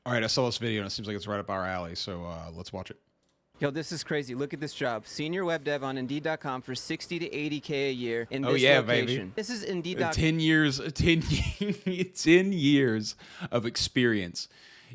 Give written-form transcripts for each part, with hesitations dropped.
All right, I saw this video and it seems like it's right up our alley, so let's watch it. Yo, this is crazy. Look at this job. Senior web dev on Indeed.com for 60 to 80K a year in this location. Baby. This is Indeed.com. 10 years, 10 years of experience.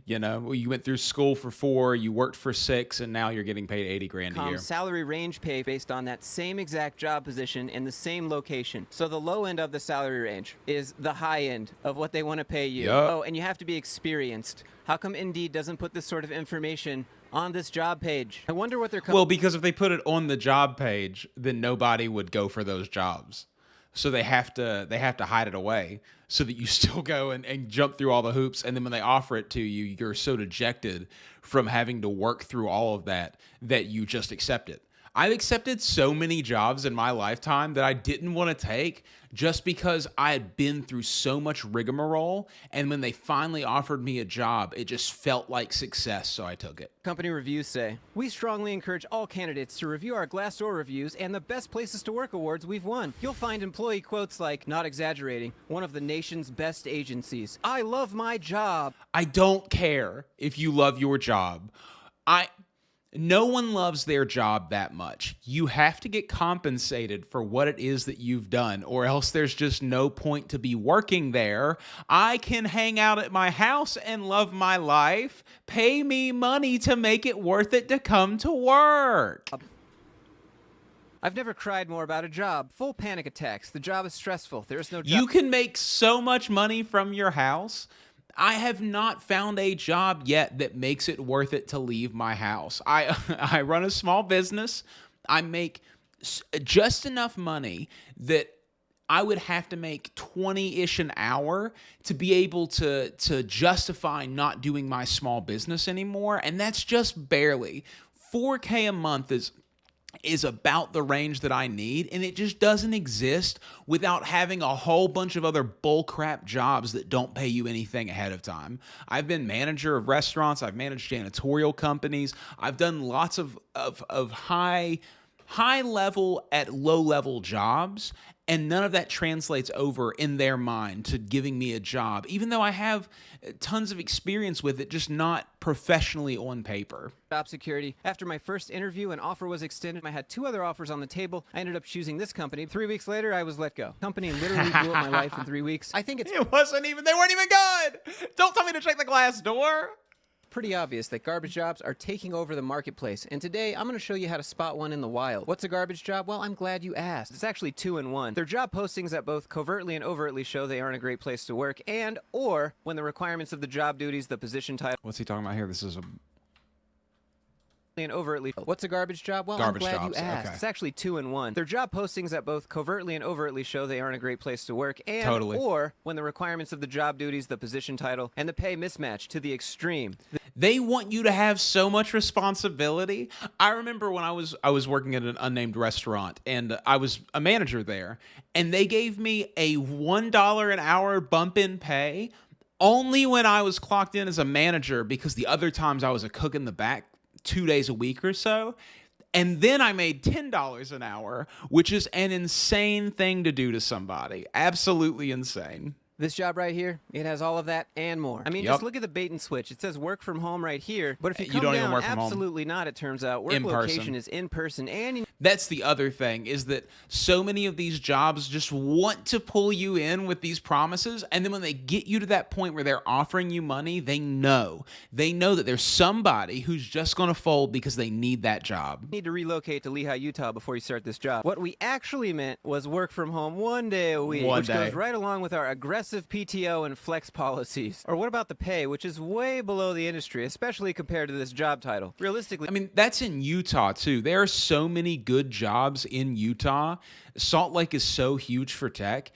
You know, you went through school for 4, you worked for 6, and now you're getting paid 80 grand a year. Salary range pay based on that same exact job position in the same location. So the low end of the salary range is the high end of what they want to pay you. Yep. Oh, and you have to be experienced. How come Indeed doesn't put this sort of information on this job page? I wonder what they're Well, because if they put it on the job page, then nobody would go for those jobs. So they have to hide it away so that you still go and jump through all the hoops. And then when they offer it to you, you're so dejected from having to work through all of that you just accept it. I've accepted so many jobs in my lifetime that I didn't want to take just because I had been through so much rigmarole. And when they finally offered me a job, it just felt like success, so I took it. Company reviews say, we strongly encourage all candidates to review our Glassdoor reviews and the Best Places to Work awards we've won. You'll find employee quotes like, not exaggerating, one of the nation's best agencies. I love my job. I don't care if you love your job. No one loves their job that much. You have to get compensated for what it is that you've done, or else there's just no point to be working there. I can hang out at my house and love my life. Pay me money to make it worth it to come to work. I've never cried more about a job. Full panic attacks. The job is stressful. There is no job. You can make so much money from your house. I have not found a job yet that makes it worth it to leave my house. I run a small business. I make just enough money that I would have to make 20-ish an hour to be able to justify not doing my small business anymore. And that's just barely. $4K a month is about the range that I need, and it just doesn't exist without having a whole bunch of other bullcrap jobs that don't pay you anything ahead of time. I've been manager of restaurants, I've managed janitorial companies, I've done lots of high level at low level jobs, and none of that translates over in their mind to giving me a job, even though I have tons of experience with it, just not professionally on paper. Job security. After my first interview, an offer was extended. I had 2 other offers on the table. I ended up choosing this company. 3 weeks later, I was let go. Company literally blew up my life in 3 weeks. I think it's they weren't even good. Don't tell me to check the glass door. pretty obvious that garbage jobs are taking over the marketplace, and today I'm going to show you how to spot one in the wild. What's a garbage job? Well, I'm glad you asked. It's actually 2 in 1. They're job postings that both covertly and overtly show they aren't a great place to work, and or when the requirements of the job duties, the position title, What's he talking about here? This is a... and overtly. What's a garbage job? Well, Garbage I'm glad jobs, you asked. okay. It's actually 2 in 1. They're job postings that both covertly and overtly show they aren't a great place to work, and Totally. or when the requirements of the job duties, the position title, and the pay mismatch to the extreme. They want you to have so much responsibility. I remember when I was working at an unnamed restaurant, and I was a manager there, and they gave me a $1 an hour bump in pay only when I was clocked in as a manager, because the other times I was a cook in the back 2 days a week or so. And then I made $10 an hour, which is an insane thing to do to somebody. Absolutely insane. This job right here, it has all of that and more. I mean, Yep. just look at the bait and switch. It says work from home right here, but if you You come don't even down, work from home. absolutely not, it turns out. Work In person. location is in person, and you That's the other thing, is that so many of these jobs just want to pull you in with these promises, and then when they get you to that point where they're offering you money, they know that there's somebody who's just going to fold because they need that job. need to relocate to Lehigh, Utah before you start this job. What we actually meant was work from home 1 day a week, One which day. goes right along with our aggressive PTO and flex policies. Or what about the pay, which is way below the industry, especially compared to this job title? Realistically, I mean, that's in Utah, too. There are so many good jobs in Utah. Salt Lake is so huge for tech.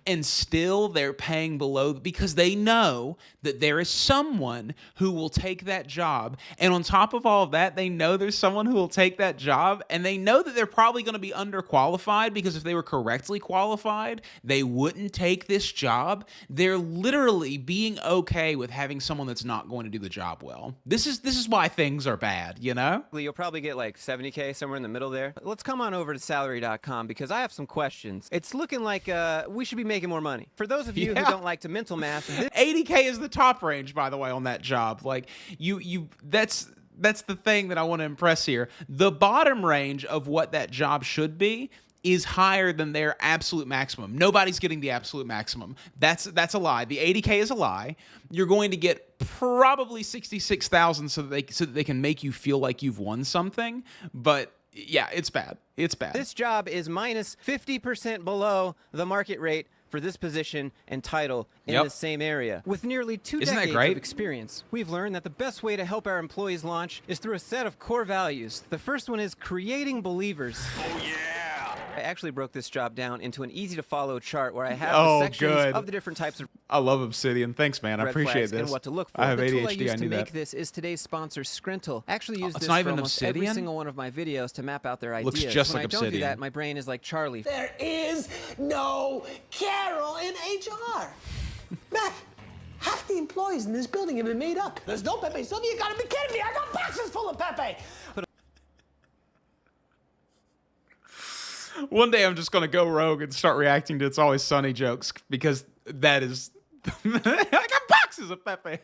And still they're paying below because they know that there is someone who will take that job. And on top of all of that, they know there's someone who will take that job. And they know that they're probably going to be underqualified, because if they were correctly qualified, they wouldn't take this job. They're literally being okay with having someone that's not going to do the job well. This is why things are bad, you know? you'll probably get like 70K, somewhere in the middle there. Let's come on over to salary.com because I have some questions. It's looking like we should be making more money. For those of you who Yeah. don't like to mental math, this 80K is the top range, by the way, on that job. Like that's the thing that I want to impress here. The bottom range of what that job should be is higher than their absolute maximum. Nobody's getting the absolute maximum. That's a lie. The 80K is a lie. You're going to get probably 66,000 so that they can make you feel like you've won something. But yeah, it's bad. It's bad. This job is minus 50% below the market rate for this position and title in the same area. With nearly 2 Isn't that decades great? of experience, we've learned that the best way to help our employees launch is through a set of core values. The first one is creating believers. Oh, yeah! I actually broke this job down into an easy-to-follow chart where I have the sections of the different types of I love Obsidian. Thanks, man. I red appreciate flags this. and what to look for. I have the ADHD. tool I used I to knew make that. this is today's sponsor, Skrintle. I actually use It's this not for even almost every Obsidian? single one of my videos to map out their ideas. Looks just when like I don't do Obsidian. that, my brain is like Charlie. There is no Carol in HR. Mac, half the employees in this building have been made up. There's no Pepe Silvia. You gotta be kidding me. I got boxes full of Pepe. One day I'm just going to go rogue and start reacting to It's Always Sunny jokes because that is... I got boxes of Pepe.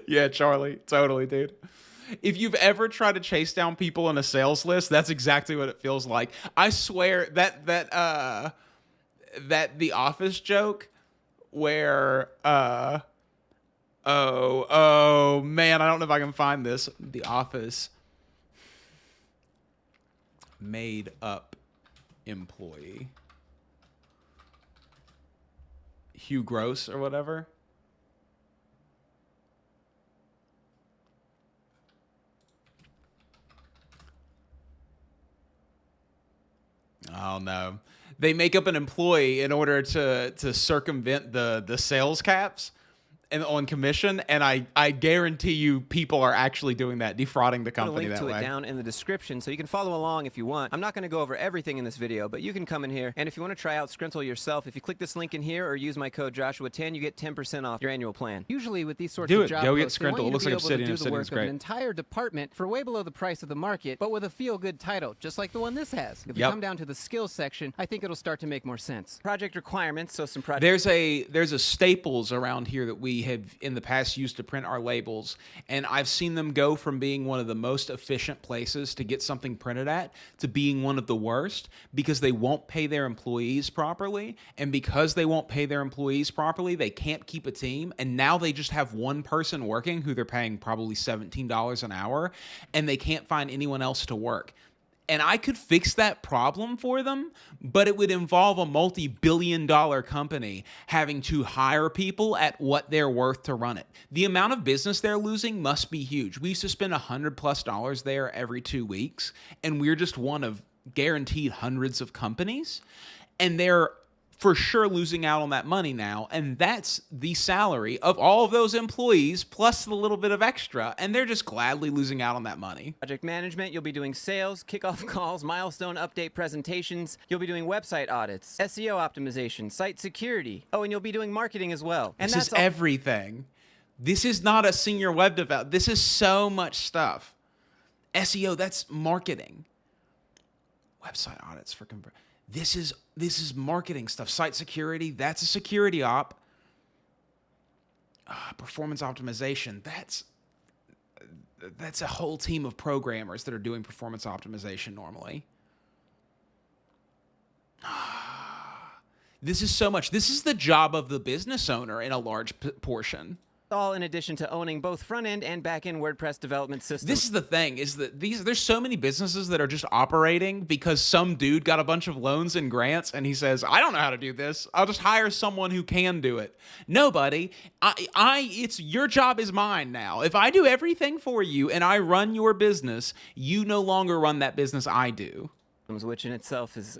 Yeah, Charlie. Totally, dude. If you've ever tried to chase down people in a sales list, that's exactly what it feels like. I swear that The Office joke where... Oh, man, I don't know if I can find this. The Office... made up employee. Hugh Gross or whatever. Oh no. They make up an employee in order to circumvent the sales caps and on commission, and I guarantee you people are actually doing that, defrauding the company that Put a link way. to it down in the description so you can follow along if you want. I'm not going to go over everything in this video, but you can come in here, and if you want to try out Skrintle yourself, if you click this link in here or use my code Joshua10, you get 10% off your annual plan. Usually with these sorts Do of it. job Go get posts, they want Skrintle. you It looks to be like able to Obsidian. do the work Obsidian's of an great. entire department for way below the price of the market, but with a feel-good title, just like the one this has. If you Yep. come down to the skills section, I think it'll start to make more sense. Project requirements, so some project There's a Staples around here that we have in the past used to print our labels, and I've seen them go from being one of the most efficient places to get something printed at to being one of the worst because they won't pay their employees properly, and because they won't pay their employees properly, they can't keep a team, and now they just have one person working who they're paying probably $17 an hour, and they can't find anyone else to work. And I could fix that problem for them, but it would involve a multi-billion-dollar company having to hire people at what they're worth to run it. The amount of business they're losing must be huge. We used to spend $100+ there every 2 weeks, and we're just one of guaranteed hundreds of companies, and they're for sure losing out on that money now, and that's the salary of all of those employees plus the little bit of extra, and they're just gladly losing out on that money. Project management, you'll be doing sales, kickoff calls, milestone update presentations. You'll be doing website audits, SEO optimization, site security. Oh, and you'll be doing marketing as well. And This is everything. This is not a senior web developer. This is so much stuff. SEO, that's marketing. Website audits for This is marketing stuff. Site security, that's a security op. Performance optimization, that's a whole team of programmers that are doing performance optimization normally. This is so much. This is the job of the business owner in a large portion. all in addition to owning both front-end and back-end WordPress development systems. This is the thing, is that there's so many businesses that are just operating because some dude got a bunch of loans and grants and he says, I don't know how to do this. I'll just hire someone who can do it. Nobody. It's your job is mine now. If I do everything for you and I run your business, you no longer run that business, I do. Which in itself is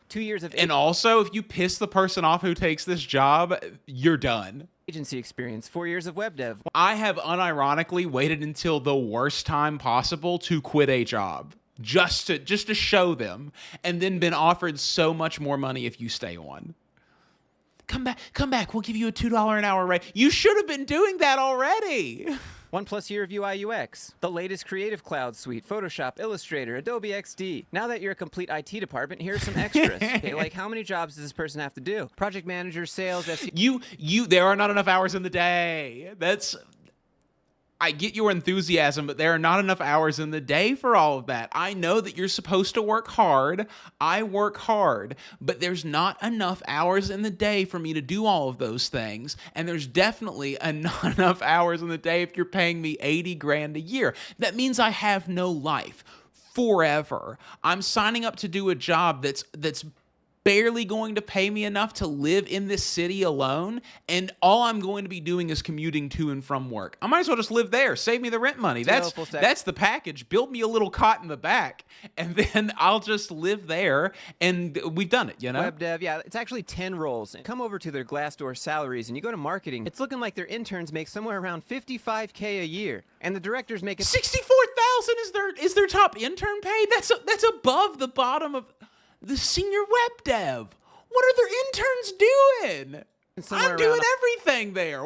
2 years of And also, if you piss the person off who takes this job, you're done. agency experience, 4 years of web dev. I have unironically waited until the worst time possible to quit a job just to show them, and then been offered so much more money if you stay on. Come back, we'll give you a $2 an hour rate. You should have been doing that already. 1+ year of UI UX, the latest Creative Cloud suite, Photoshop, Illustrator, Adobe XD. Now that you're a complete IT department, here are some extras. Okay, like how many jobs does this person have to do? Project manager, sales, SEO. There are not enough hours in the day. I get your enthusiasm, but there are not enough hours in the day for all of that. I know that you're supposed to work hard. I work hard, but there's not enough hours in the day for me to do all of those things. And there's definitely not enough hours in the day if you're paying me 80 grand a year. That means I have no life forever. I'm signing up to do a job that's barely going to pay me enough to live in this city alone, and all I'm going to be doing is commuting to and from work. I might as well just live there. Save me the rent money. That's the package. Build me a little cot in the back, and then I'll just live there, and we've done it, you know? Web dev, yeah, it's actually 10 roles. Come over to their Glassdoor salaries, and you go to marketing. It's looking like their interns make somewhere around $55K a year, and the directors make it 64,000 is their top intern pay. That's above the bottom of the senior web dev. What are their interns doing? I'm doing everything there.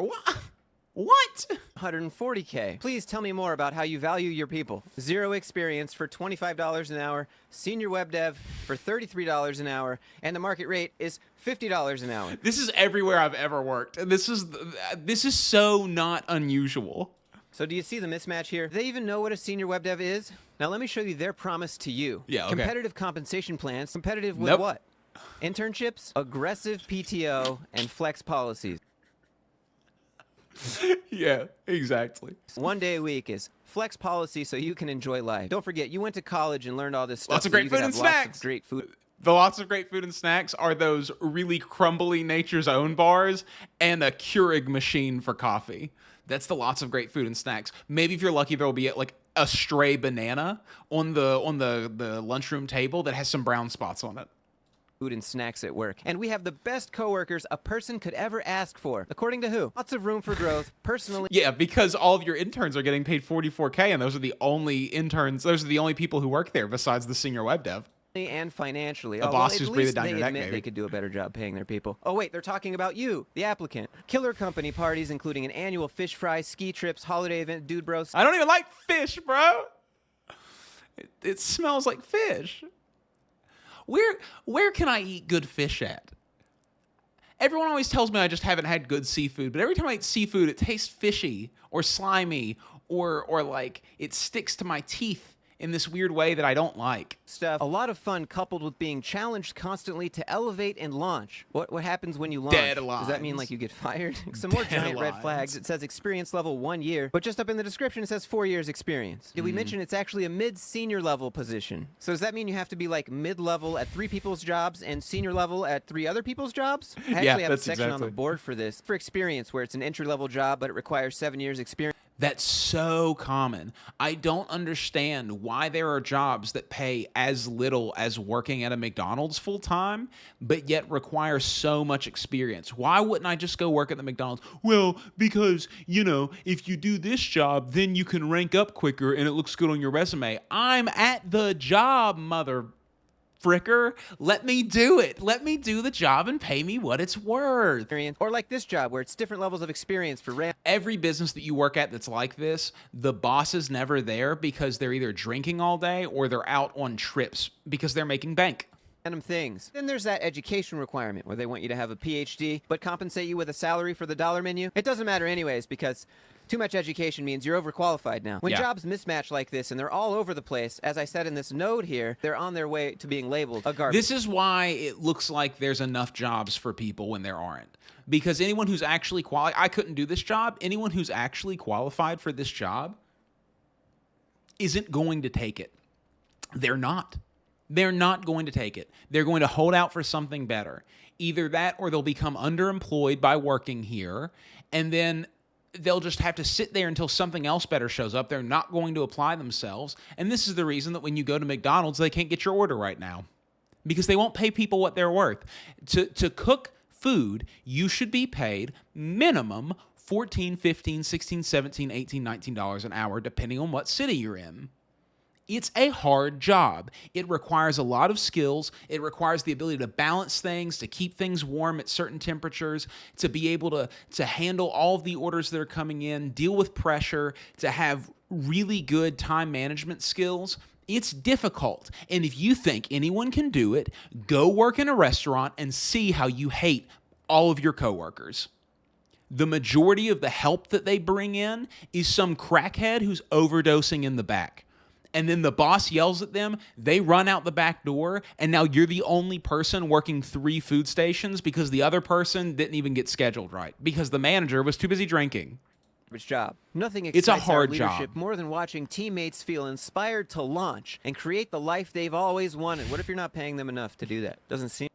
What? 140K. Please tell me more about how you value your people. Zero experience for $25 an hour, senior web dev for $33 an hour, and the market rate is $50 an hour. This is everywhere I've ever worked. This is so not unusual. So do you see the mismatch here? Do they even know what a senior web dev is? Now let me show you their promise to you. Yeah, okay. Competitive compensation plans. Competitive with Nope. what? Internships, aggressive PTO, and flex policies. Yeah, exactly. 1 day a week is flex policy so you can enjoy life. Don't forget, you went to college and learned all this stuff. Lots of so great you could food and have lots snacks. of great food. The lots of great food and snacks are those really crumbly Nature's Own bars and a Keurig machine for coffee. That's the lots of great food and snacks. Maybe if you're lucky, there will be like a stray banana on the lunchroom table that has some brown spots on it. Food and snacks at work. And we have the best coworkers a person could ever ask for. According to who? Lots of room for growth. Personally. Yeah, because all of your interns are getting paid $44K, and those are the only interns. Those are the only people who work there besides the senior web dev. And financially. A boss who's breathing down your neck, maybe. They could do a better job paying their people. Oh wait, they're talking about you, the applicant. Killer company parties, including an annual fish fry, ski trips, holiday event, dude bros. I don't even like fish, bro. It smells like fish. Where can I eat good fish at? Everyone always tells me I just haven't had good seafood, but every time I eat seafood, it tastes fishy or slimy or like it sticks to my teeth in this weird way that I don't like. Stuff. A lot of fun coupled with being challenged constantly to elevate and launch. What happens when you launch? Deadlines. Does that mean like you get fired? Some more giant red flags. It says experience level 1 year, but just up in the description it says 4 years experience. Did we mention it's actually a mid-senior level position? So does that mean you have to be like mid-level at 3 people's jobs and senior level at 3 other people's jobs? I actually have a section on the board for this. For experience, where it's an entry-level job, but it requires 7 years experience. That's so common. I don't understand why there are jobs that pay as little as working at a McDonald's full time, but yet require so much experience. Why wouldn't I just go work at the McDonald's? Well, because, you know, if you do this job, then you can rank up quicker and it looks good on your resume. I'm at the job, mother fricker. Let me do it. Let me do the job and pay me what it's worth. Or like this job where it's different levels of experience for every business that you work at that's like this, the boss is never there because they're either drinking all day or they're out on trips because they're making bank. Random things. Then there's that education requirement where they want you to have a PhD but compensate you with a salary for the dollar menu. It doesn't matter anyways because too much education means you're overqualified now. When jobs mismatch like this and they're all over the place, as I said in this note here, they're on their way to being labeled a garbage. This is why it looks like there's enough jobs for people when there aren't. Because anyone who's actually qualified, I couldn't do this job. Anyone who's actually qualified for this job isn't going to take it. They're not. They're not going to take it. They're going to hold out for something better. Either that or they'll become underemployed by working here, and then they'll just have to sit there until something else better shows up. They're not going to apply themselves. And this is the reason that when you go to McDonald's, they can't get your order right now. Because they won't pay people what they're worth. To cook food, you should be paid minimum $14, $15, $16, $17, $18, $19 an hour, depending on what city you're in. It's a hard job. It requires a lot of skills. It requires the ability to balance things, to keep things warm at certain temperatures, to be able to handle all of the orders that are coming in, deal with pressure, to have really good time management skills. It's difficult. And if you think anyone can do it, go work in a restaurant and see how you hate all of your coworkers. The majority of the help that they bring in is some crackhead who's overdosing in the back. And then the boss yells at them, they run out the back door, and now you're the only person working 3 food stations because the other person didn't even get scheduled right because the manager was too busy drinking. Job. Nothing It's a excites our hard leadership job. more than watching teammates feel inspired to launch and create the life they've always wanted. What if you're not paying them enough to do that? Doesn't seem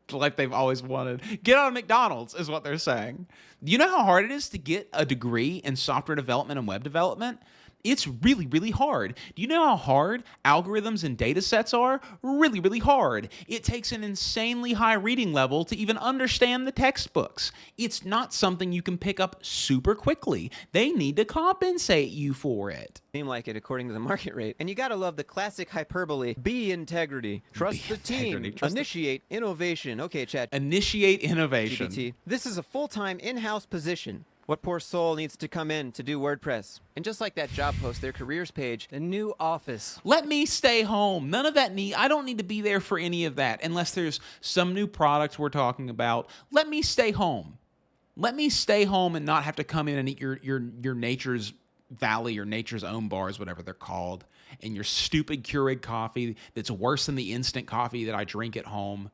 The life they've always wanted. Get on McDonald's is what they're saying. You know how hard it is to get a degree in software development and web development? It's really, really hard. Do you know how hard algorithms and data sets are? Really, really hard. It takes an insanely high reading level to even understand the textbooks. It's not something you can pick up super quickly. They need to compensate you for it. like it according to the market rate. And you gotta love the classic hyperbole. Be integrity. Trust the team. Initiate innovation. Okay, chat. Initiate innovation. GPT. This is a full-time in-house position. What poor soul needs to come in to do WordPress? And just like that job post, their careers page, a new office. Let me stay home. None of that I don't need to be there for any of that unless there's some new product we're talking about. Let me stay home. Let me stay home and not have to come in and eat your Nature's Valley or Nature's Own bars, whatever they're called, and your stupid Keurig coffee that's worse than the instant coffee that I drink at home.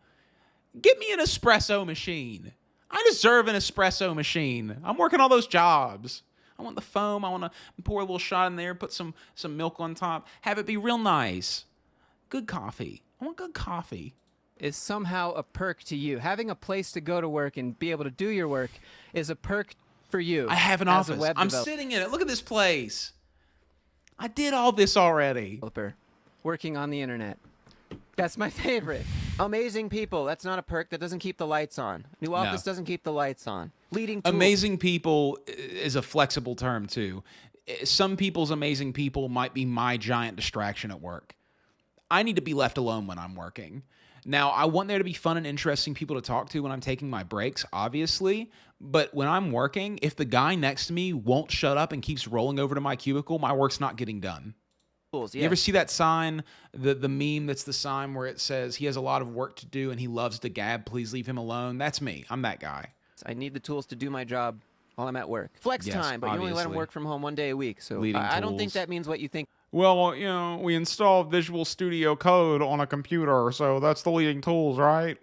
Get me an espresso machine. I deserve an espresso machine. I'm working all those jobs. I want the foam. I want to pour a little shot in there, put some milk on top, have it be real nice. Good coffee. I want good coffee. Is somehow a perk to you. Having a place to go to work and be able to do your work is a perk for you. I have an as a office. web I'm sitting in it. Look at this place. I did all this already. developer working on the internet. That's my favorite. Amazing people. That's not a perk. That doesn't keep the lights on. New office doesn't keep the lights on. Leading tool. Amazing people is a flexible term too. Some people's amazing people might be my giant distraction at work. I need to be left alone when I'm working. Now, I want there to be fun and interesting people to talk to when I'm taking my breaks, obviously. But when I'm working, if the guy next to me won't shut up and keeps rolling over to my cubicle, my work's not getting done. tools. You ever see that sign, the meme that's the sign where it says he has a lot of work to do and he loves to gab, please leave him alone? That's me. I'm that guy. I need the tools to do my job while I'm at work. Flex Yes, time, but you only let them obviously. work from home 1 day a week. So Leading I don't think tools. that means what you think Well, you know, we install Visual Studio Code on a computer, so that's the leading tools, right?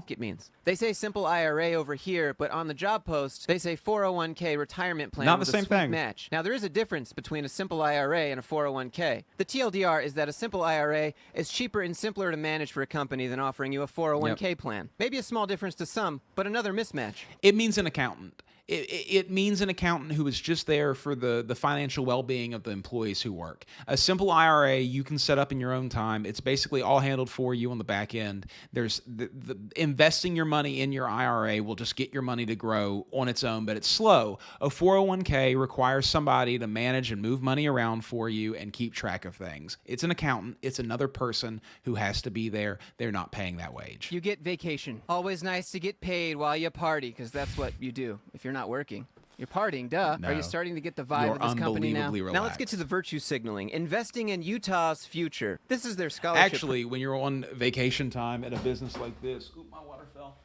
it means. They say simple IRA over here, but on the job post, they say 401k retirement plan Not with the a same sweet thing. match. Now, there is a difference between a simple IRA and a 401k. The TLDR is that a simple IRA is cheaper and simpler to manage for a company than offering you a 401k plan. Maybe a small difference to some, but another mismatch. It means an accountant. It means an accountant who is just there for the financial well-being of the employees who work. A simple IRA you can set up in your own time. It's basically all handled for you on the back end. There's the investing your money in your IRA will just get your money to grow on its own, but it's slow. A 401k requires somebody to manage and move money around for you and keep track of things. It's an accountant. It's another person who has to be there. They're not paying that wage. You get vacation. Always nice to get paid while you party, because that's what you do if you're not working. You're partying, duh. No. Are you starting to get the vibe You're of this company now? unbelievably Now let's get to the virtue signaling. Investing in Utah's future. This is their scholarship. Actually, when you're on vacation time at a business like this, oop, my water fell.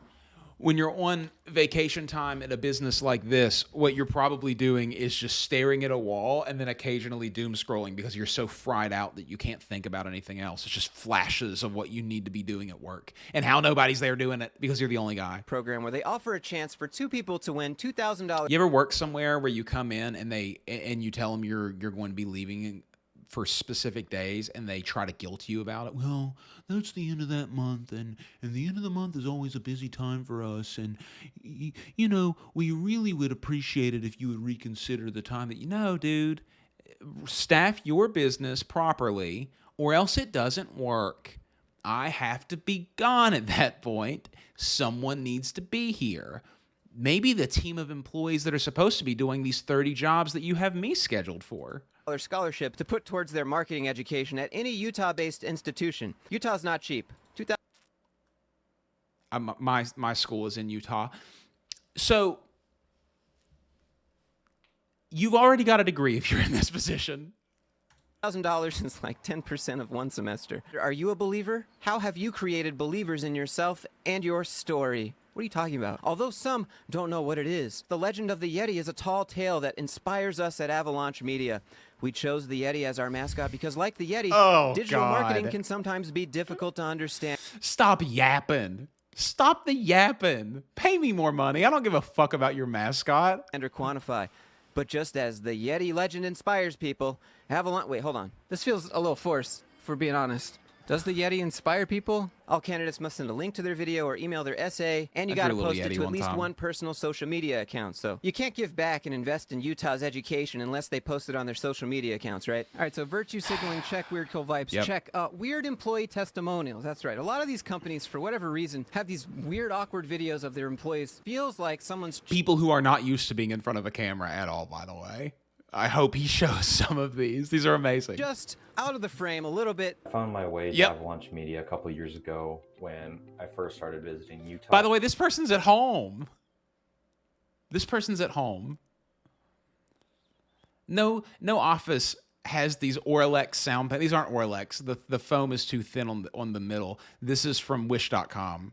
When you're on vacation time at a business like this, what you're probably doing is just staring at a wall and then occasionally doom scrolling because you're so fried out that you can't think about anything else. It's just flashes of what you need to be doing at work and how nobody's there doing it because you're the only guy. program where they offer a chance for 2 people to win $2,000. You ever work somewhere where you come in and you tell them you're going to be leaving for specific days and they try to guilt you about it? Well, that's the end of that month, and the end of the month is always a busy time for us, and you know, we really would appreciate it if you would reconsider the time that dude, staff your business properly or else it doesn't work. I have to be gone at that point. Someone needs to be here. maybe the team of employees that are supposed to be doing these 30 jobs that you have me scheduled for. Scholarship to put towards their marketing education at any Utah-based institution. Utah's not cheap. My school is in Utah. So you've already got a degree if you're in this position. $1,000 is like 10% of one semester. Are you a believer? How have you created believers in yourself and your story? What are you talking about? Although some don't know what it is, the legend of the Yeti is a tall tale that inspires us at Avalanche Media. We chose the Yeti as our mascot because, like the Yeti, digital marketing can sometimes be difficult to understand. Stop yapping. Stop the yapping. Pay me more money. I don't give a fuck about your mascot. And or quantify. But just as the Yeti legend inspires people, Avalanche... Wait, hold on. This feels a little forced, for being honest. Does the Yeti inspire people? All candidates must send a link to their video or email their essay, and you gotta post it to at least one personal social media account. So you can't give back and invest in Utah's education unless they post it on their social media accounts, right? All right, so virtue signaling, check. Weird cool vibes, check. Weird employee testimonials, that's right. A lot of these companies, for whatever reason, have these weird, awkward videos of their employees. Feels like someone's... People who are not used to being in front of a camera at all, by the way. I hope he shows some of these. These are amazing. Just out of the frame a little bit. I found my way to Avalanche Media a couple years ago when I first started visiting Utah. By the way, this person's at home. This person's at home. No office has these Orlex sound. These aren't Orlex. The foam is too thin on the middle. This is from Wish.com.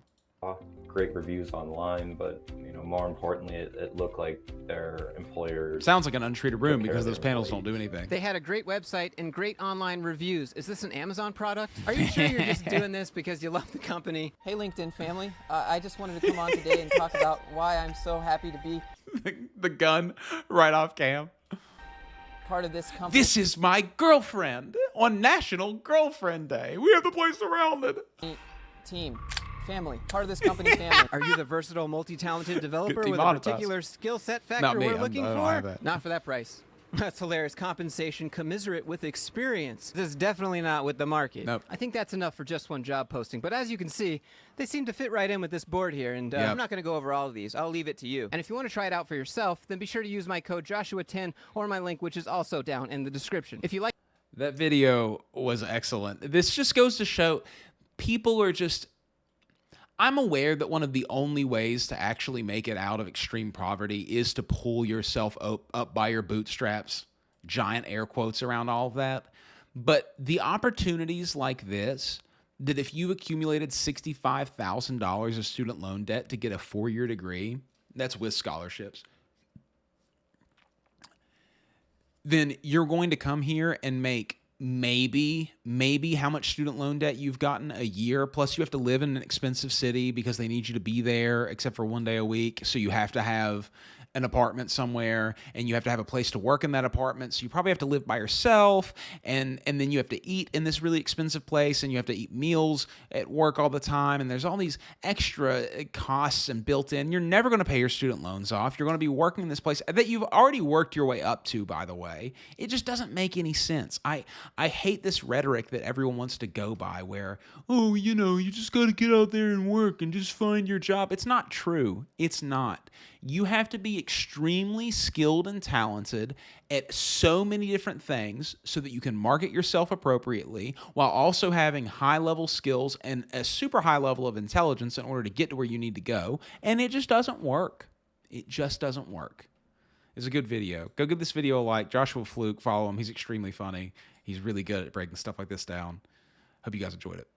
Great reviews online, but more importantly, it looked like their employers... Sounds like an untreated room because those panels don't do anything. They had a great website and great online reviews. Is this an Amazon product? Are you sure you're just doing this because you love the company? Hey, LinkedIn family. I just wanted to come on today and talk about why I'm so happy to be the gun right off cam. part of this company. This is my girlfriend on National Girlfriend Day. We have the place surrounded. Team. Family. Part of this company family. Are you the versatile, multi-talented developer with a particular skill set factor we're looking for? Not for that price. That's hilarious. Compensation commensurate with experience. This is definitely not with the market. Nope. I think that's enough for just one job posting. But as you can see, they seem to fit right in with this board here. And I'm not going to go over all of these. I'll leave it to you. And if you want to try it out for yourself, then be sure to use my code Joshua10 or my link, which is also down in the description. If you like... That video was excellent. This just goes to show people are just... I'm aware that one of the only ways to actually make it out of extreme poverty is to pull yourself up by your bootstraps, giant air quotes around all of that. But the opportunities like this, that if you accumulated $65,000 of student loan debt to get a 4-year degree, that's with scholarships, then you're going to come here and make maybe how much student loan debt you've gotten a year, plus you have to live in an expensive city because they need you to be there except for one day a week, so you have to have an apartment somewhere, and you have to have a place to work in that apartment, so you probably have to live by yourself, and then you have to eat in this really expensive place, and you have to eat meals at work all the time, and there's all these extra costs and built in. You're never going to pay your student loans off. You're going to be working in this place that you've already worked your way up to, by the way. It just doesn't make any sense. I hate this rhetoric that everyone wants to go by where, oh, you just got to get out there and work and just find your job. It's not true. It's not. You have to be extremely skilled and talented at so many different things so that you can market yourself appropriately while also having high-level skills and a super high level of intelligence in order to get to where you need to go. And it just doesn't work. It just doesn't work. It's a good video. Go give this video a like. Joshua Fluke, follow him. He's extremely funny. He's really good at breaking stuff like this down. Hope you guys enjoyed it.